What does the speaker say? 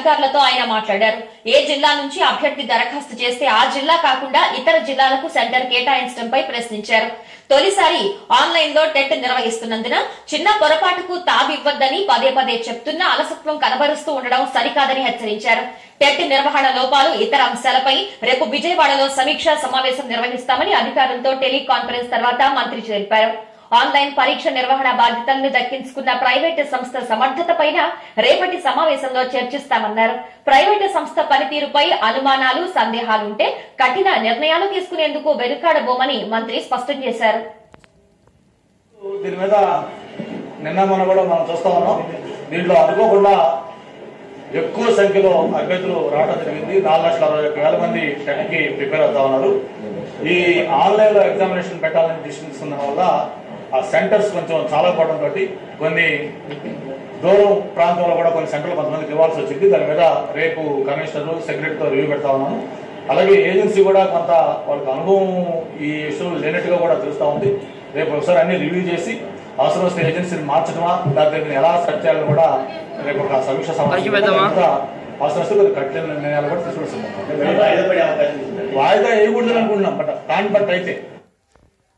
అధికారులతో ఆయన మాట్లాడారు. ఏ జిల్లా నుంచి అభ్యర్థి దరఖాస్తు చేస్తే ఆ జిల్లా కాకుండా ఇతర జిల్లాలకు సెంటర్ కేటాయించడంపై ప్రశ్నించారు. తొలిసారి ఆన్లైన్ లో టెట్ నిర్వహిస్తున్నందున చిన్న పొరపాటుకు తావివ్వద్దని పదే పదే చెప్తున్నా అలసత్వం కనబరుస్తూ ఉండడం సరికాదని హెచ్చరించారు. టెట్ నిర్వహణ లోపాలు, ఇతర అంశాలపై రేపు విజయవాడలో సమీక్షా సమావేశం నిర్వహిస్తామని అధికారులతో టెలికాన్ఫరెన్స్ తర్వాత మంత్రి తెలిపారు. ఆన్లైన్ పరీక్ష నిర్వహణ బాధ్యతలను దక్కించుకున్న ప్రైవేటు సంస్థ సమర్థతపైన రేపటి సమావేశంలో చర్చిస్తామన్నారు. ప్రైవేటు సంస్థ పనితీరుపై అనుమానాలు, సందేహాలుంటే కఠిన నిర్ణయాలు తీసుకునేందుకు వెనుకాడబోమని మంత్రి స్పష్టం చేశారు. దీని మీద నిన్న మొన్న కూడా మనం చూస్తా ఉన్నాం. దీంట్లో అనుకోకుండా ఎక్కువ సంఖ్యలో అభ్యర్థులు రావడం జరిగింది. 4,61,000 మంది టెట్కి ప్రిపేర్ అవుతా ఉన్నారు. ఈ ఆన్లైన్ లో ఎగ్జామినేషన్ పెట్టాలని తీసుకున్న వల్ల ఆ సెంటర్స్ కొంచెం చాలా పోవడం తోటి కొన్ని దూరం ప్రాంతంలో కూడా కొన్ని సెంటర్లు కొంతమందికి ఇవ్వాల్సి వచ్చింది. దాని మీద రేపు కమిషనర్, సెక్రటరీతో రివ్యూ పెడతా ఉన్నాను. అలాగే ఏజెన్సీ కూడా కొంత వాళ్ళకి అనుభవం ఈ ఇష్యూలు లేనట్టుగా కూడా తెలుస్తూ ఉంది. రేపు ఒకసారి అన్ని రివ్యూ చేసి అవసరం వస్తే ఏజెన్సీని మార్చడమా, దాని దగ్గర ఎలా సెట్ చేయాలని కూడా రేపు ఒక సమీక్ష సమావేశం అవసరం వస్తే కొద్దిగా కఠిన నిర్ణయాలు కూడా తీసుకొస్తున్నాం. వాయిదా వేయకూడదని అనుకుంటున్నాం. బట్ అయితే